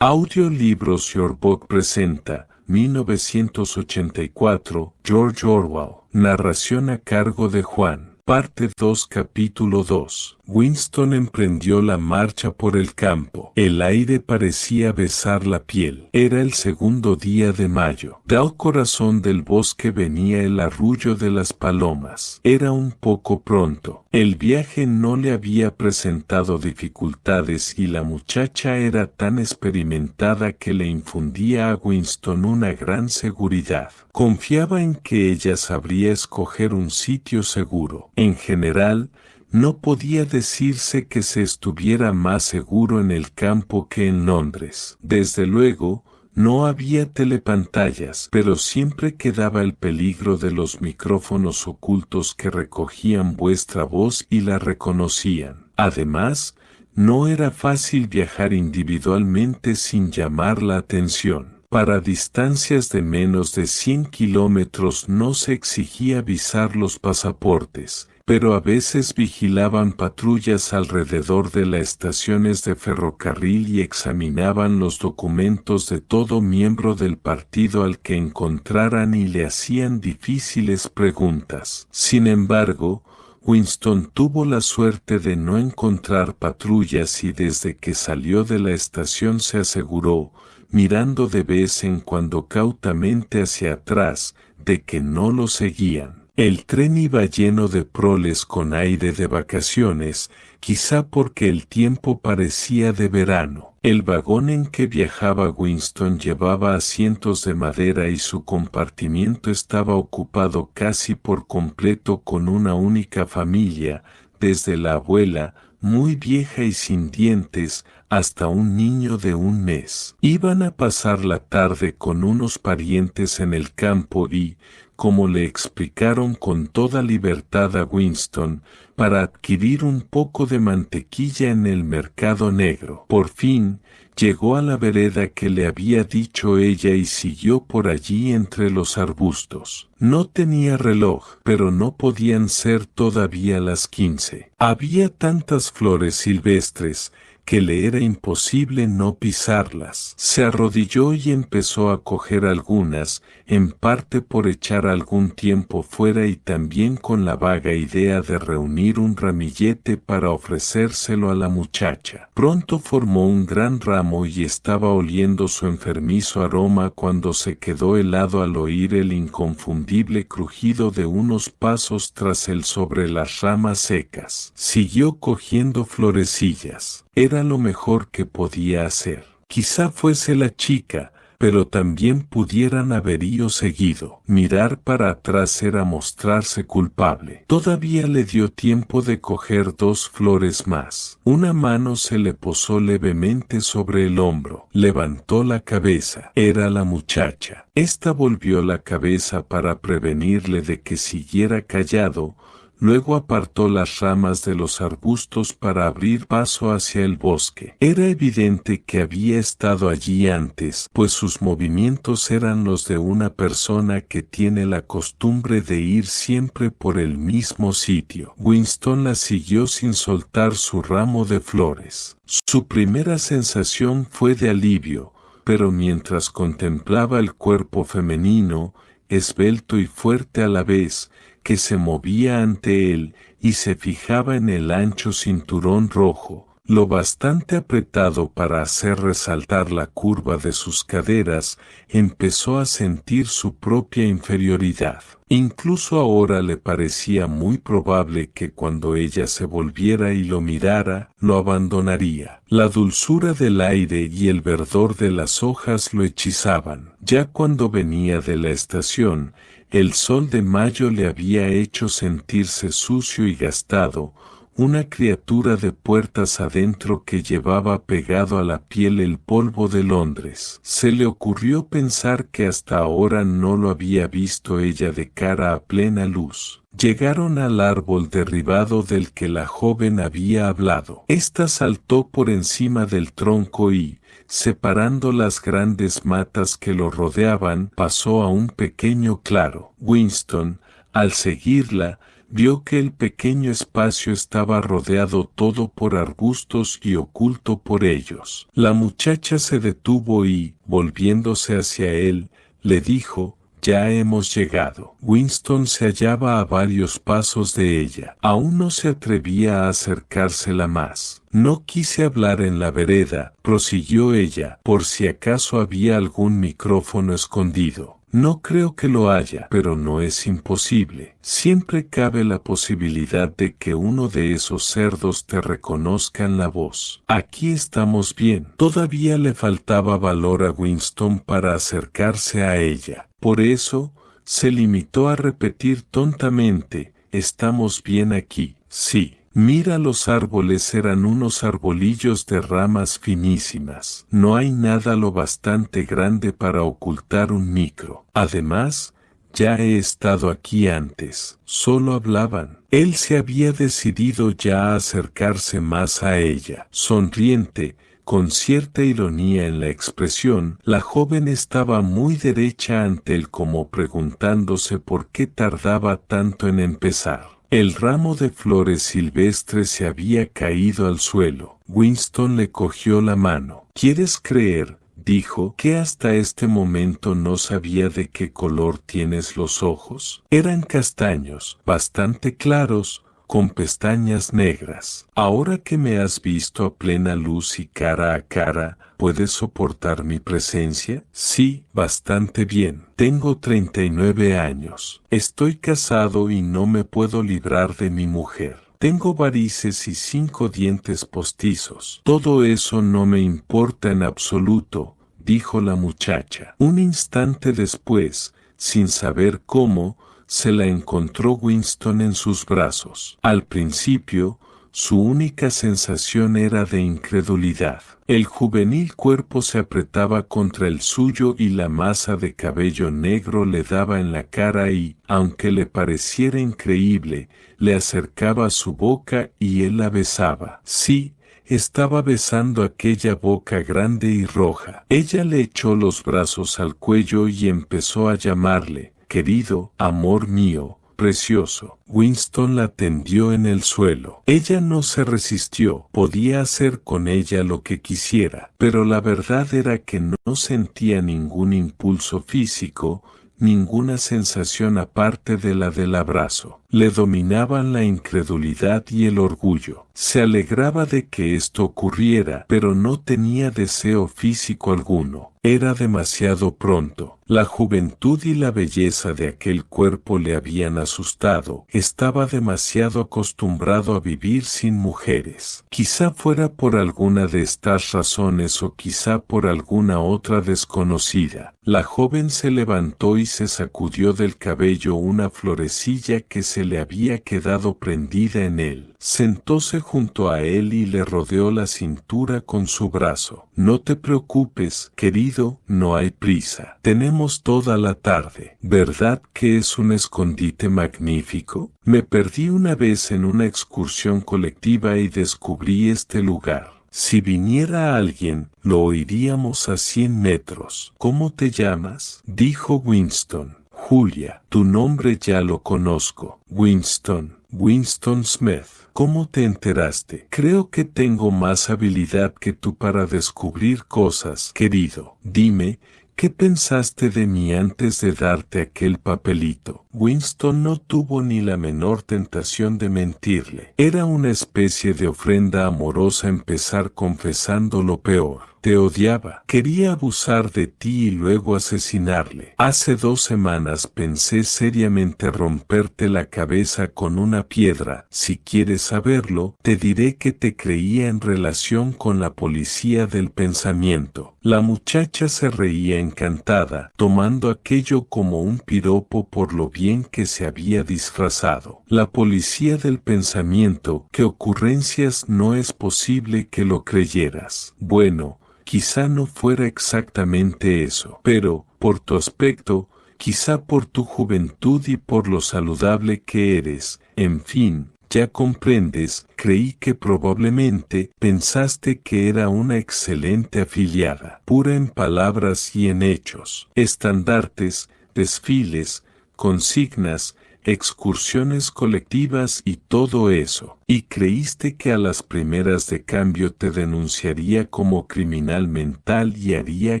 Audiolibros Yorkbook presenta 1984, George Orwell. Narración a cargo de Juan. Parte 2, capítulo 2. Winston emprendió la marcha por el campo. El aire parecía besar la piel. Era el segundo día de mayo. Del corazón del bosque venía el arrullo de las palomas. Era un poco pronto. El viaje no le había presentado dificultades y la muchacha era tan experimentada que le infundía a Winston una gran seguridad. Confiaba en que ella sabría escoger un sitio seguro. En general, no podía decirse que se estuviera más seguro en el campo que en Londres. Desde luego, no había telepantallas, pero siempre quedaba el peligro de los micrófonos ocultos que recogían vuestra voz y la reconocían. Además, no era fácil viajar individualmente sin llamar la atención. Para distancias de menos de 100 kilómetros no se exigía visar los pasaportes, pero a veces vigilaban patrullas alrededor de las estaciones de ferrocarril y examinaban los documentos de todo miembro del partido al que encontraran y le hacían difíciles preguntas. Sin embargo, Winston tuvo la suerte de no encontrar patrullas y desde que salió de la estación se aseguró, mirando de vez en cuando cautamente hacia atrás, de que no lo seguían. El tren iba lleno de proles con aire de vacaciones, quizá porque el tiempo parecía de verano. El vagón en que viajaba Winston llevaba asientos de madera y su compartimiento estaba ocupado casi por completo con una única familia, desde la abuela, muy vieja y sin dientes, hasta un niño de un mes. Iban a pasar la tarde con unos parientes en el campo y, como le explicaron con toda libertad a Winston, para adquirir un poco de mantequilla en el mercado negro. Por fin, llegó a la vereda que le había dicho ella y siguió por allí entre los arbustos. No tenía reloj, pero no podían ser todavía las 15. Había tantas flores silvestres que le era imposible no pisarlas. Se arrodilló y empezó a coger algunas, en parte por echar algún tiempo fuera y también con la vaga idea de reunir un ramillete para ofrecérselo a la muchacha. Pronto formó un gran ramo y estaba oliendo su enfermizo aroma cuando se quedó helado al oír el inconfundible crujido de unos pasos tras él sobre las ramas secas. Siguió cogiendo florecillas. Era lo mejor que podía hacer. Quizá fuese la chica, pero también pudieran haber ido seguido. Mirar para atrás era mostrarse culpable. Todavía le dio tiempo de coger 2 flores más. Una mano se le posó levemente sobre el hombro. Levantó la cabeza. Era la muchacha. Esta volvió la cabeza para prevenirle de que siguiera callado. Luego apartó las ramas de los arbustos para abrir paso hacia el bosque. Era evidente que había estado allí antes, pues sus movimientos eran los de una persona que tiene la costumbre de ir siempre por el mismo sitio. Winston la siguió sin soltar su ramo de flores. Su primera sensación fue de alivio, pero mientras contemplaba el cuerpo femenino, esbelto y fuerte a la vez, que se movía ante él y se fijaba en el ancho cinturón rojo, lo bastante apretado para hacer resaltar la curva de sus caderas, empezó a sentir su propia inferioridad. Incluso ahora le parecía muy probable que cuando ella se volviera y lo mirara, lo abandonaría. La dulzura del aire y el verdor de las hojas lo hechizaban. Ya cuando venía de la estación, el sol de mayo le había hecho sentirse sucio y gastado, una criatura de puertas adentro que llevaba pegado a la piel el polvo de Londres. Se le ocurrió pensar que hasta ahora no lo había visto ella de cara a plena luz. Llegaron al árbol derribado del que la joven había hablado. Esta saltó por encima del tronco y, separando las grandes matas que lo rodeaban, pasó a un pequeño claro. Winston, al seguirla, vio que el pequeño espacio estaba rodeado todo por arbustos y oculto por ellos. La muchacha se detuvo y, volviéndose hacia él, le dijo: «Ya hemos llegado». Winston se hallaba a varios pasos de ella. Aún no se atrevía a acercársela más. «No quise hablar en la vereda», prosiguió ella, «por si acaso había algún micrófono escondido. No creo que lo haya, pero no es imposible. Siempre cabe la posibilidad de que uno de esos cerdos te reconozca en la voz. Aquí estamos bien». Todavía le faltaba valor a Winston para acercarse a ella. Por eso, se limitó a repetir tontamente: «Estamos bien aquí». «Sí». Mira, los árboles eran unos arbolillos de ramas finísimas. No hay nada lo bastante grande para ocultar un micro. Además, ya he estado aquí antes. Solo hablaban. Él se había decidido ya a acercarse más a ella. Sonriente, con cierta ironía en la expresión, la joven estaba muy derecha ante él, como preguntándose por qué tardaba tanto en empezar. El ramo de flores silvestres se había caído al suelo. Winston le cogió la mano. «¿Quieres creer», dijo, «que hasta este momento no sabía de qué color tienes los ojos? Eran castaños, bastante claros, con pestañas negras. Ahora que me has visto a plena luz y cara a cara, ¿puedes soportar mi presencia?» «Sí, bastante bien. Tengo 39 años. Estoy casado y no me puedo librar de mi mujer. Tengo varices y 5 dientes postizos. Todo eso no me importa en absoluto», dijo la muchacha. Un instante después, sin saber cómo, se la encontró Winston en sus brazos. Al principio, su única sensación era de incredulidad. El juvenil cuerpo se apretaba contra el suyo y la masa de cabello negro le daba en la cara y, aunque le pareciera increíble, le acercaba a su boca y él la besaba. Sí, estaba besando aquella boca grande y roja. Ella le echó los brazos al cuello y empezó a llamarle: «Querido, amor mío, precioso». Winston la tendió en el suelo. Ella no se resistió. Podía hacer con ella lo que quisiera, pero la verdad era que no sentía ningún impulso físico, ninguna sensación aparte de la del abrazo. Le dominaban la incredulidad y el orgullo. Se alegraba de que esto ocurriera, pero no tenía deseo físico alguno. Era demasiado pronto. La juventud y la belleza de aquel cuerpo le habían asustado. Estaba demasiado acostumbrado a vivir sin mujeres. Quizá fuera por alguna de estas razones o quizá por alguna otra desconocida. La joven se levantó y se sacudió del cabello una florecilla que se le había quedado prendida en él. Sentóse junto a él y le rodeó la cintura con su brazo. «No te preocupes, querido, no hay prisa. Tenemos toda la tarde. ¿Verdad que es un escondite magnífico? Me perdí una vez en una excursión colectiva y descubrí este lugar. Si viniera alguien, lo oiríamos a 100 metros. ¿Cómo te llamas?», dijo Winston. «Julia». «Tu nombre ya lo conozco». Winston Smith». «¿Cómo te enteraste?». «Creo que tengo más habilidad que tú para descubrir cosas, querido. Dime, ¿qué pensaste de mí antes de darte aquel papelito?». Winston no tuvo ni la menor tentación de mentirle. Era una especie de ofrenda amorosa empezar confesando lo peor. «Te odiaba. Quería abusar de ti y luego asesinarle. Hace 2 semanas pensé seriamente romperte la cabeza con una piedra. Si quieres saberlo, te diré que te creía en relación con la policía del pensamiento». La muchacha se reía encantada, tomando aquello como un piropo por lo bien que se había disfrazado. «La policía del pensamiento, ¿qué ocurrencias? No es posible que lo creyeras». «Bueno, quizá no fuera exactamente eso, pero, por tu aspecto, quizá por tu juventud y por lo saludable que eres, en fin, ya comprendes, creí que probablemente pensaste que era una excelente afiliada, pura en palabras y en hechos. Estandartes, desfiles, consignas, excursiones colectivas y todo eso. Y creíste que a las primeras de cambio te denunciaría como criminal mental y haría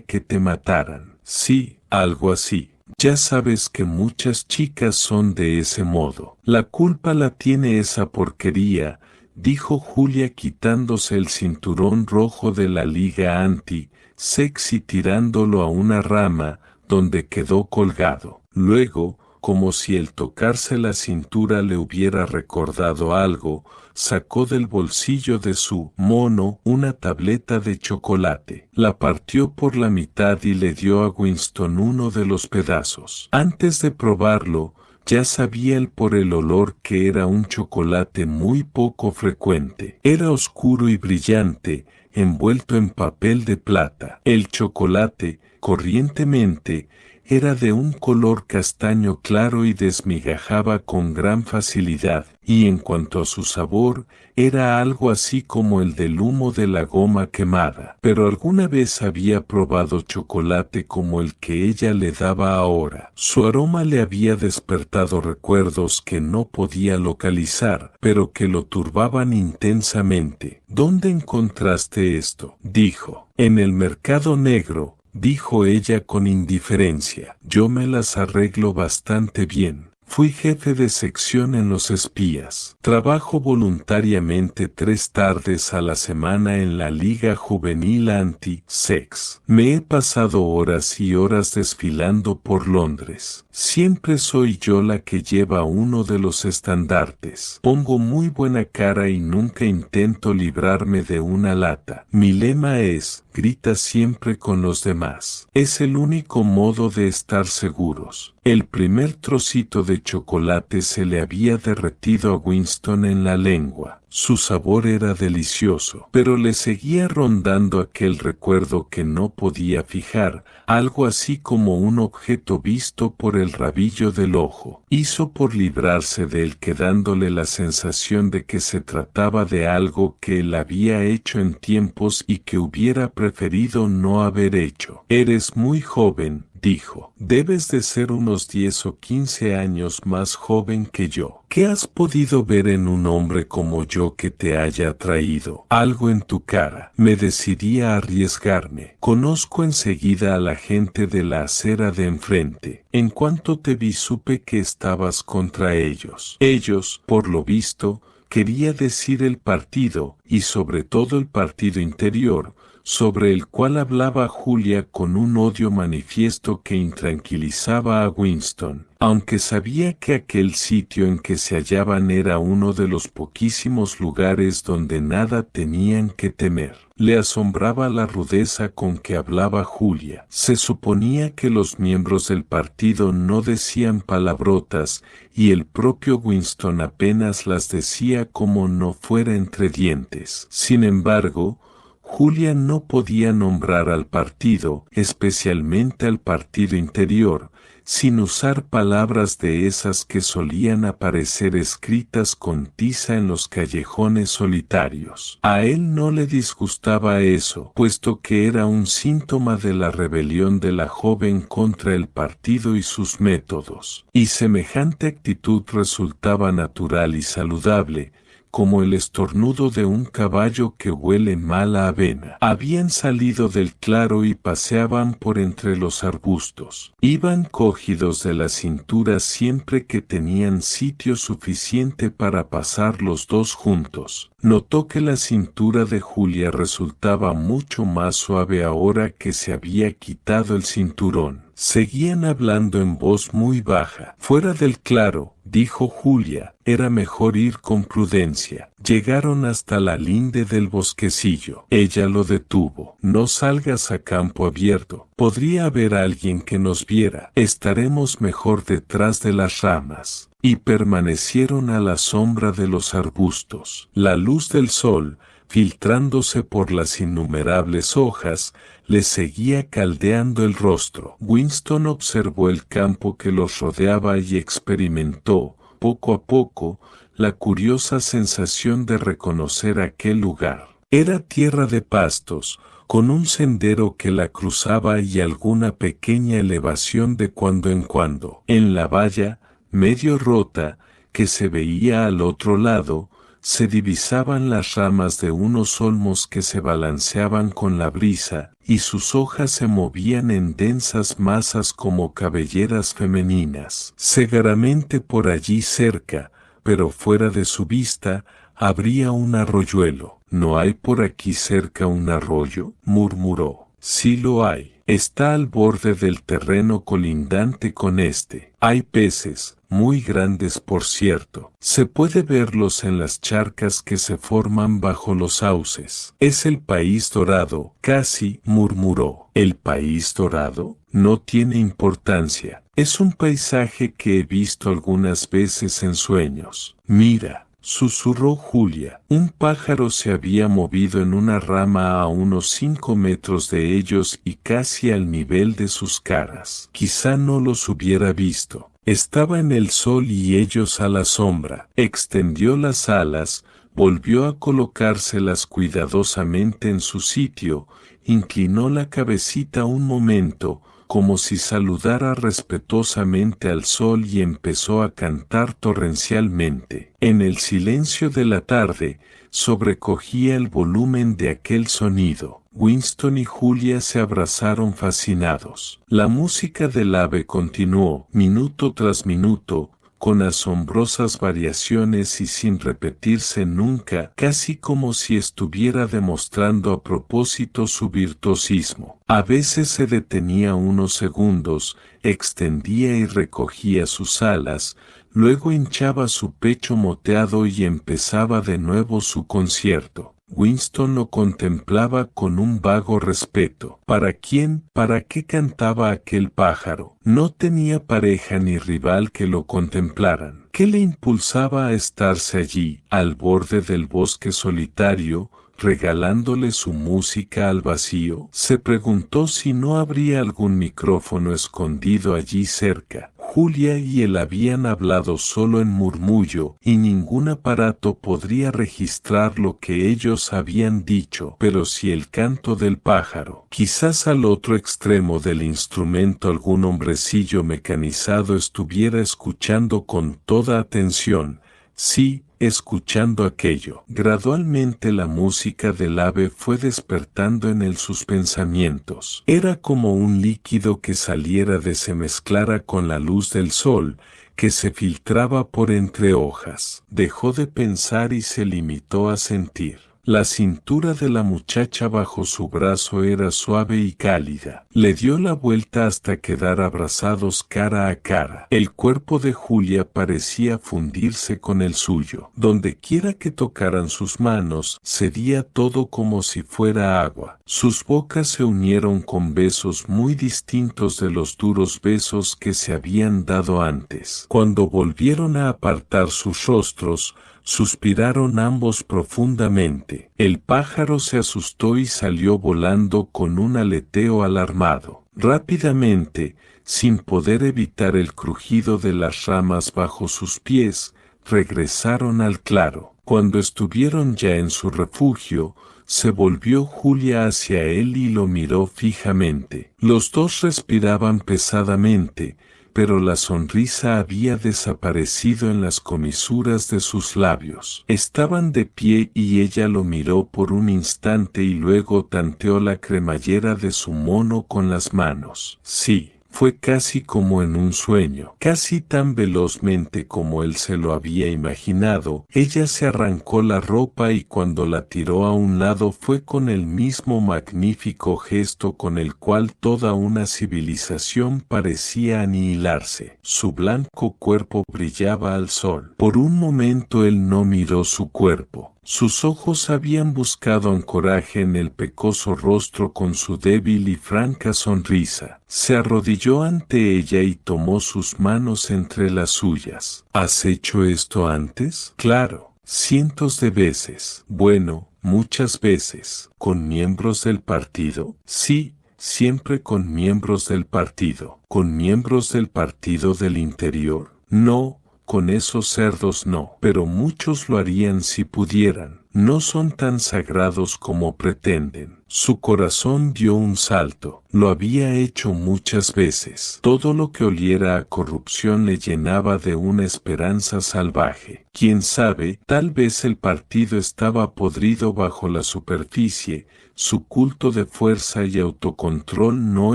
que te mataran. Sí, algo así. Ya sabes que muchas chicas son de ese modo. La culpa la tiene esa porquería, dijo Julia quitándose el cinturón rojo de la liga anti-sex y tirándolo a una rama, donde quedó colgado. Luego, como si el tocarse la cintura le hubiera recordado algo, sacó del bolsillo de su mono una tableta de chocolate. La partió por la mitad y le dio a Winston uno de los pedazos. Antes de probarlo, ya sabía él por el olor que era un chocolate muy poco frecuente. Era oscuro y brillante, envuelto en papel de plata. El chocolate, corrientemente, era de un color castaño claro y desmigajaba con gran facilidad, y en cuanto a su sabor, era algo así como el del humo de la goma quemada. Pero alguna vez había probado chocolate como el que ella le daba ahora. Su aroma le había despertado recuerdos que no podía localizar, pero que lo turbaban intensamente. ¿Dónde encontraste esto?, dijo. En el mercado negro, dijo ella con indiferencia. Yo me las arreglo bastante bien. Fui jefe de sección en Los Espías. Trabajo voluntariamente 3 tardes a la semana en la Liga Juvenil Anti-Sex. Me he pasado horas y horas desfilando por Londres. Siempre soy yo la que lleva uno de los estandartes. Pongo muy buena cara y nunca intento librarme de una lata. Mi lema es: grita siempre con los demás. Es el único modo de estar seguros. El primer trocito de chocolate se le había derretido a Winston en la lengua. Su sabor era delicioso, pero le seguía rondando aquel recuerdo que no podía fijar, algo así como un objeto visto por el rabillo del ojo. Hizo por librarse de él, quedándole la sensación de que se trataba de algo que él había hecho en tiempos y que hubiera preferido no haber hecho. Eres muy joven, dijo. Debes de ser unos 10 o 15 años más joven que yo. ¿Qué has podido ver en un hombre como yo que te haya atraído? Algo en tu cara. Me decidí a arriesgarme. Conozco enseguida a la gente de la acera de enfrente. En cuanto te vi supe que estabas contra ellos. Ellos, por lo visto, quería decir el partido, y sobre todo el partido interior, sobre el cual hablaba Julia con un odio manifiesto que intranquilizaba a Winston. Aunque sabía que aquel sitio en que se hallaban era uno de los poquísimos lugares donde nada tenían que temer, le asombraba la rudeza con que hablaba Julia. Se suponía que los miembros del partido no decían palabrotas, y el propio Winston apenas las decía como no fuera entre dientes. Sin embargo, Julia no podía nombrar al partido, especialmente al partido interior, sin usar palabras de esas que solían aparecer escritas con tiza en los callejones solitarios. A él no le disgustaba eso, puesto que era un síntoma de la rebelión de la joven contra el partido y sus métodos, y semejante actitud resultaba natural y saludable, como el estornudo de un caballo que huele mal a avena. Habían salido del claro y paseaban por entre los arbustos. Iban cogidos de la cintura siempre que tenían sitio suficiente para pasar los dos juntos. Notó que la cintura de Julia resultaba mucho más suave ahora que se había quitado el cinturón. Seguían hablando en voz muy baja. Fuera del claro, dijo Julia, era mejor ir con prudencia. Llegaron hasta la linde del bosquecillo. Ella lo detuvo. No salgas a campo abierto. Podría haber alguien que nos viera. Estaremos mejor detrás de las ramas. Y permanecieron a la sombra de los arbustos. La luz del sol, filtrándose por las innumerables hojas, le seguía caldeando el rostro. Winston observó el campo que los rodeaba y experimentó, poco a poco, la curiosa sensación de reconocer aquel lugar. Era tierra de pastos, con un sendero que la cruzaba y alguna pequeña elevación de cuando en cuando. En la valla, medio rota, que se veía al otro lado. Se divisaban las ramas de unos olmos que se balanceaban con la brisa, y sus hojas se movían en densas masas como cabelleras femeninas. Seguramente por allí cerca, pero fuera de su vista, habría un arroyuelo. ¿No hay por aquí cerca un arroyo?, murmuró. Sí lo hay. Está al borde del terreno colindante con este. Hay peces, muy grandes por cierto. Se puede verlos en las charcas que se forman bajo los sauces. Es el país dorado, casi, murmuró. ¿El país dorado? No tiene importancia. Es un paisaje que he visto algunas veces en sueños. Mira, susurró Julia. Un pájaro se había movido en una rama a unos 5 metros de ellos y casi al nivel de sus caras. Quizá no los hubiera visto. Estaba en el sol y ellos a la sombra. Extendió las alas, volvió a colocárselas cuidadosamente en su sitio, inclinó la cabecita un momento, como si saludara respetuosamente al sol y empezó a cantar torrencialmente. En el silencio de la tarde, sobrecogía el volumen de aquel sonido. Winston y Julia se abrazaron fascinados. La música del ave continuó, minuto tras minuto, con asombrosas variaciones y sin repetirse nunca, casi como si estuviera demostrando a propósito su virtuosismo. A veces se detenía unos segundos, extendía y recogía sus alas, luego hinchaba su pecho moteado y empezaba de nuevo su concierto. Winston lo contemplaba con un vago respeto. ¿Para quién, para qué cantaba aquel pájaro? No tenía pareja ni rival que lo contemplaran. ¿Qué le impulsaba a estarse allí, al borde del bosque solitario, regalándole su música al vacío? Se preguntó si no habría algún micrófono escondido allí cerca. Julia y él habían hablado solo en murmullo, y ningún aparato podría registrar lo que ellos habían dicho. Pero si el canto del pájaro, quizás al otro extremo del instrumento algún hombrecillo mecanizado estuviera escuchando con toda atención, sí, escuchando aquello. Gradualmente la música del ave fue despertando en él sus pensamientos. Era como un líquido que saliera de se mezclara con la luz del sol, que se filtraba por entre hojas. Dejó de pensar y se limitó a sentir. La cintura de la muchacha bajo su brazo era suave y cálida. Le dio la vuelta hasta quedar abrazados cara a cara. El cuerpo de Julia parecía fundirse con el suyo. Donde quiera que tocaran sus manos, cedía todo como si fuera agua. Sus bocas se unieron con besos muy distintos de los duros besos que se habían dado antes. Cuando volvieron a apartar sus rostros, suspiraron ambos profundamente. El pájaro se asustó y salió volando con un aleteo alarmado. Rápidamente, sin poder evitar el crujido de las ramas bajo sus pies, regresaron al claro. Cuando estuvieron ya en su refugio, se volvió Julia hacia él y lo miró fijamente. Los dos respiraban pesadamente, pero la sonrisa había desaparecido en las comisuras de sus labios. Estaban de pie y ella lo miró por un instante y luego tanteó la cremallera de su mono con las manos. Sí. Fue casi como en un sueño, casi tan velozmente como él se lo había imaginado. Ella se arrancó la ropa y cuando la tiró a un lado fue con el mismo magnífico gesto con el cual toda una civilización parecía anihilarse. Su blanco cuerpo brillaba al sol. Por un momento él no miró su cuerpo. Sus ojos habían buscado ancoraje en el pecoso rostro con su débil y franca sonrisa. Se arrodilló ante ella y tomó sus manos entre las suyas. ¿Has hecho esto antes? Claro, cientos de veces. Bueno, muchas veces. ¿Con miembros del partido? Sí, siempre con miembros del partido. ¿Con miembros del partido del interior? No. Con esos cerdos no, pero muchos lo harían si pudieran. No son tan sagrados como pretenden. Su corazón dio un salto. Lo había hecho muchas veces. Todo lo que oliera a corrupción le llenaba de una esperanza salvaje. Quién sabe, tal vez el partido estaba podrido bajo la superficie. Su culto de fuerza y autocontrol no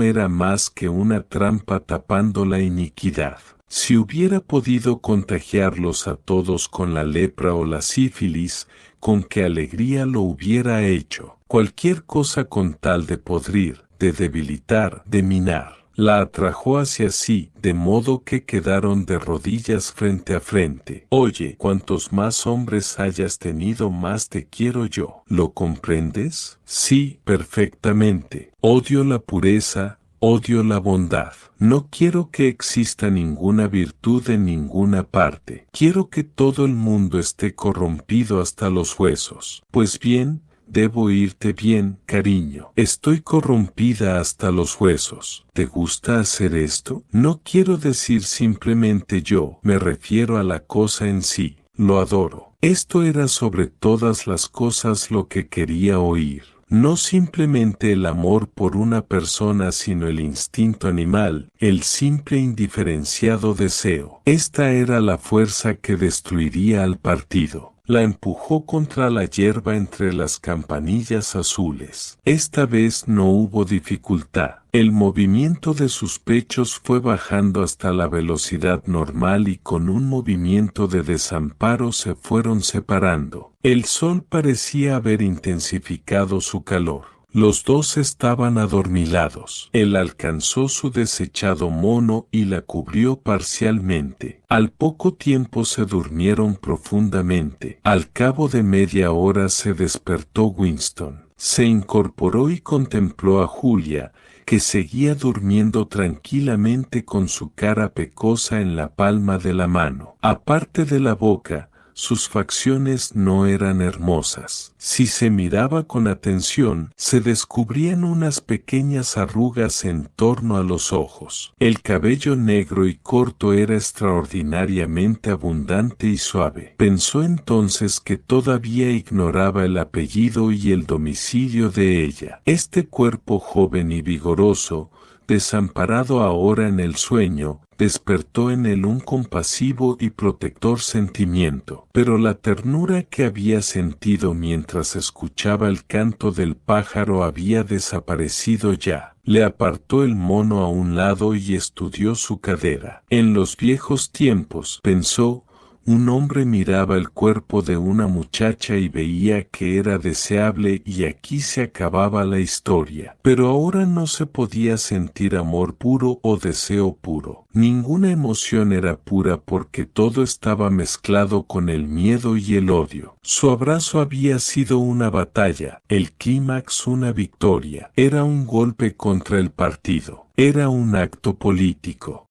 era más que una trampa tapando la iniquidad. Si hubiera podido contagiarlos a todos con la lepra o la sífilis, con qué alegría lo hubiera hecho. Cualquier cosa con tal de podrir, de debilitar, de minar. La atrajo hacia sí, de modo que quedaron de rodillas frente a frente. Oye, cuantos más hombres hayas tenido, más te quiero yo. ¿Lo comprendes? Sí, perfectamente. Odio la pureza, odio la bondad. No quiero que exista ninguna virtud en ninguna parte. Quiero que todo el mundo esté corrompido hasta los huesos. Pues bien, debo irte bien, cariño. Estoy corrompida hasta los huesos. ¿Te gusta hacer esto? No quiero decir simplemente yo, me refiero a la cosa en sí. Lo adoro. Esto era sobre todas las cosas lo que quería oír. No simplemente el amor por una persona, sino el instinto animal, el simple indiferenciado deseo. Esta era la fuerza que destruiría al partido. La empujó contra la hierba entre las campanillas azules. Esta vez no hubo dificultad. El movimiento de sus pechos fue bajando hasta la velocidad normal y con un movimiento de desamparo se fueron separando. El sol parecía haber intensificado su calor. Los dos estaban adormilados. Él alcanzó su desechado mono y la cubrió parcialmente. Al poco tiempo se durmieron profundamente. Al cabo de media hora se despertó Winston. Se incorporó y contempló a Julia, que seguía durmiendo tranquilamente con su cara pecosa en la palma de la mano. Aparte de la boca, sus facciones no eran hermosas. Si se miraba con atención, se descubrían unas pequeñas arrugas en torno a los ojos. El cabello negro y corto era extraordinariamente abundante y suave. Pensó entonces que todavía ignoraba el apellido y el domicilio de ella. Este cuerpo joven y vigoroso, desamparado ahora en el sueño, despertó en él un compasivo y protector sentimiento. Pero la ternura que había sentido mientras escuchaba el canto del pájaro había desaparecido ya. Le apartó el mono a un lado y estudió su cadera. En los viejos tiempos, pensó, un hombre miraba el cuerpo de una muchacha y veía que era deseable y aquí se acababa la historia. Pero ahora no se podía sentir amor puro o deseo puro. Ninguna emoción era pura porque todo estaba mezclado con el miedo y el odio. Su abrazo había sido una batalla, el clímax una victoria. Era un golpe contra el partido. Era un acto político.